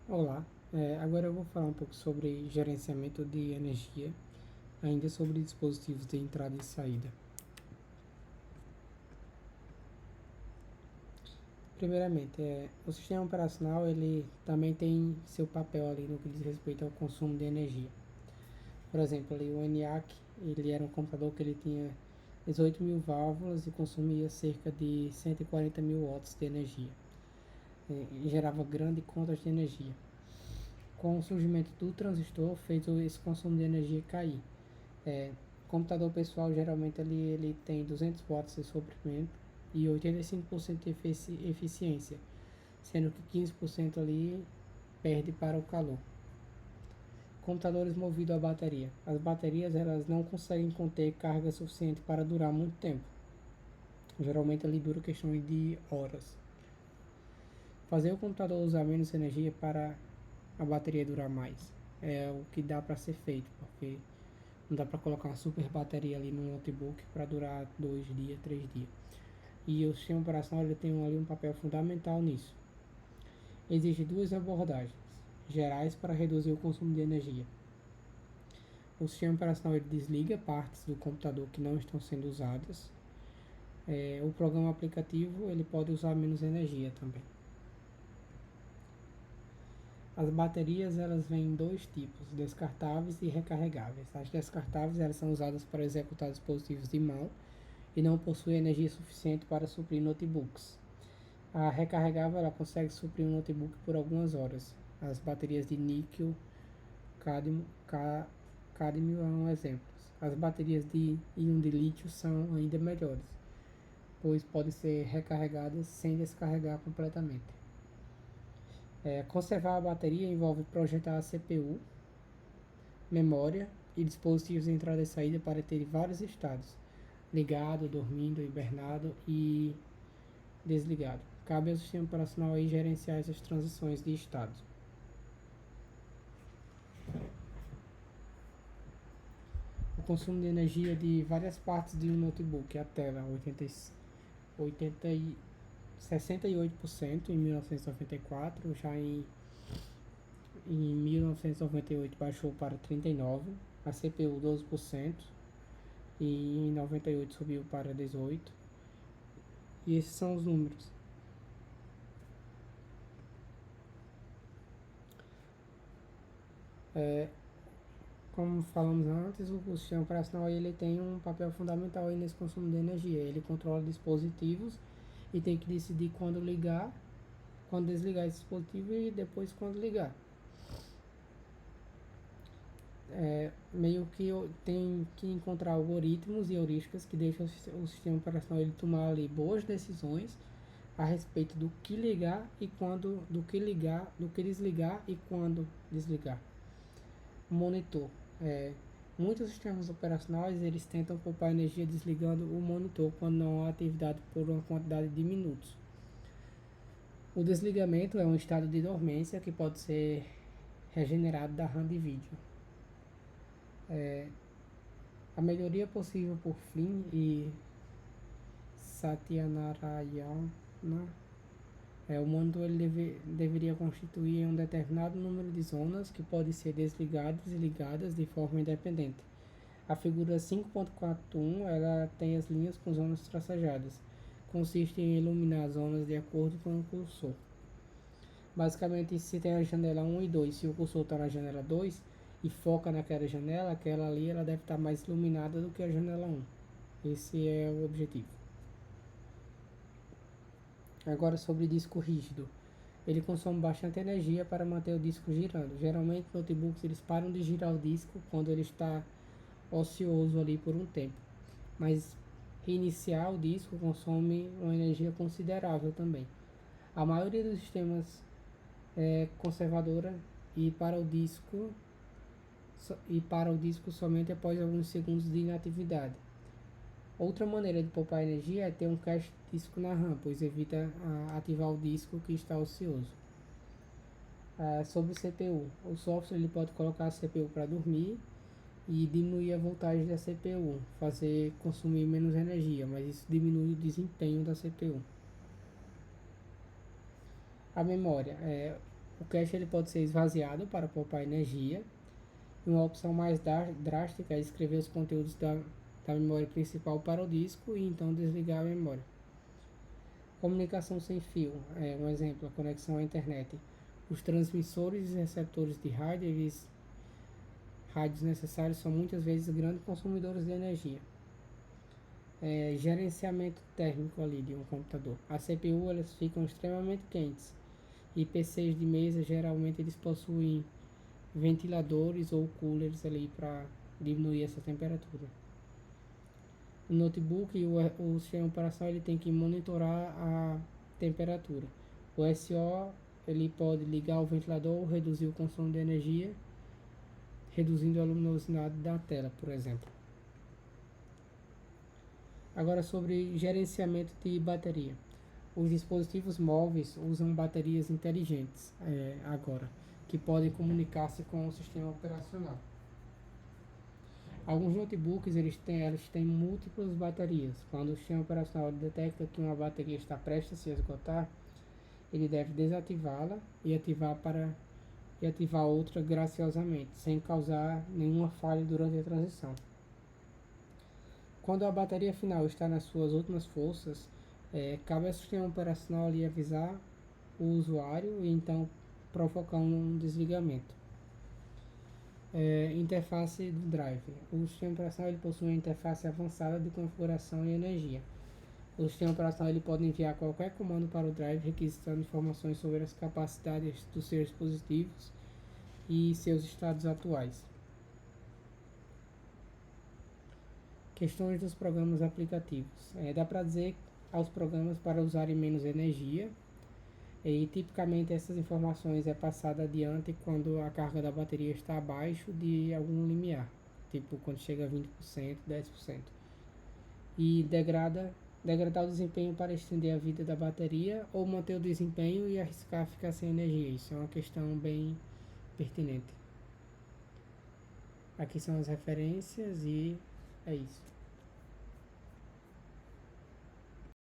Olá, agora eu vou falar um pouco sobre gerenciamento de energia, ainda sobre dispositivos de entrada e saída. Primeiramente, o sistema operacional ele também tem seu papel ali no que diz respeito ao consumo de energia. Por exemplo, ali o ENIAC, ele era um computador que ele tinha 18 mil válvulas e consumia cerca de 140 mil watts de energia, e gerava grandes contas de energia. Com o surgimento do transistor, fez esse consumo de energia cair. É, computador pessoal geralmente ele tem 200 watts de suprimento e 85% de eficiência, sendo que 15% ali perde para o calor. Computadores movidos a bateria. As baterias elas não conseguem conter carga suficiente para durar muito tempo. Geralmente ele dura questão de horas. Fazer o computador usar menos energia para a bateria durar mais é o que dá para ser feito, porque não dá para colocar uma super bateria ali no notebook para durar 2 dias, 3 dias. E o sistema operacional ele tem ali um papel fundamental nisso. Existem duas abordagens gerais para reduzir o consumo de energia. O sistema operacional ele desliga partes do computador que não estão sendo usadas. O programa aplicativo ele pode usar menos energia também. As baterias elas vêm em dois tipos, descartáveis e recarregáveis. As descartáveis elas são usadas para executar dispositivos de mão e não possuem energia suficiente para suprir notebooks. A recarregável ela consegue suprir um notebook por algumas horas. As baterias de níquel, cádmio é um exemplo. As baterias de íon de lítio são ainda melhores, pois podem ser recarregadas sem descarregar completamente. Conservar a bateria envolve projetar a CPU, memória e dispositivos de entrada e saída para ter vários estados: ligado, dormindo, hibernado e desligado. Cabe ao sistema operacional aí gerenciar essas transições de estado. O consumo de energia de várias partes de um notebook: a tela 80 e 68% em 1994, já em 1998 baixou para 39%, a CPU 12% e em 98 subiu para 18%. E esses são os números. É, Como falamos antes, o sistema operacional ele tem um papel fundamental aí nesse consumo de energia. Ele controla dispositivos e tem que decidir quando ligar, quando desligar esse dispositivo e depois quando ligar. Meio que tem que encontrar algoritmos e heurísticas que deixam o sistema operacional ele tomar ali boas decisões a respeito do que ligar e quando, do que desligar e quando desligar. Monitor. É, Muitos sistemas operacionais eles tentam poupar energia desligando o monitor quando não há atividade por uma quantidade de minutos. O desligamento é um estado de dormência que pode ser regenerado da RAM de vídeo. A melhoria possível por Flynn e Satyanarayana, o monitor ele deveria constituir um determinado número de zonas que podem ser desligadas e ligadas de forma independente. A figura 5.41 ela tem as linhas com zonas traçajadas. Consiste em iluminar as zonas de acordo com o cursor. Basicamente, se tem a janela 1 e 2, se o cursor está na janela 2 e foca naquela janela, aquela ali ela deve estar mais iluminada do que a janela 1. Esse é o objetivo. Agora sobre disco rígido. Ele consome bastante energia para manter o disco girando. Geralmente notebooks eles param de girar o disco quando ele está ocioso ali por um tempo. Mas reiniciar o disco consome uma energia considerável também. A maioria dos sistemas é conservadora e para o disco somente após alguns segundos de inatividade. Outra maneira de poupar energia é ter um cache disco na RAM, pois evita ativar o disco que está ocioso. Sobre CPU, o software ele pode colocar a CPU para dormir e diminuir a voltagem da CPU, fazer consumir menos energia, mas isso diminui o desempenho da CPU. A memória, O cache ele pode ser esvaziado para poupar energia. E uma opção mais drástica é escrever os conteúdos da memória principal para o disco e então desligar a memória. Comunicação sem fio, um exemplo, a conexão à internet. Os transmissores e receptores de rádios necessários são muitas vezes grandes consumidores de energia. Gerenciamento térmico ali de um computador. A CPU elas ficam extremamente quentes e PCs de mesa geralmente eles possuem ventiladores ou coolers ali para diminuir essa temperatura. O notebook e o sistema operacional ele tem que monitorar a temperatura. O SO ele pode ligar o ventilador ou reduzir o consumo de energia, reduzindo a luminosidade da tela, por exemplo. Agora sobre gerenciamento de bateria. Os dispositivos móveis usam baterias inteligentes agora, que podem comunicar-se com o sistema operacional. Alguns notebooks eles têm múltiplas baterias. Quando o sistema operacional detecta que uma bateria está prestes a se esgotar, ele deve desativá-la e ativar outra graciosamente, sem causar nenhuma falha durante a transição. Quando a bateria final está nas suas últimas forças, cabe ao sistema operacional ali avisar o usuário e então provocar um desligamento. Interface do drive. O sistema operacional ele possui uma interface avançada de configuração e energia. O sistema operacional ele pode enviar qualquer comando para o drive requisitando informações sobre as capacidades dos seus dispositivos e seus estados atuais. Questões dos programas aplicativos. Dá para dizer aos programas para usarem menos energia e tipicamente essas informações é passada adiante quando a carga da bateria está abaixo de algum limiar, tipo quando chega a 20%, 10%. E degradar o desempenho para estender a vida da bateria ou manter o desempenho e arriscar ficar sem energia. Isso é uma questão bem pertinente. Aqui são as referências e é isso.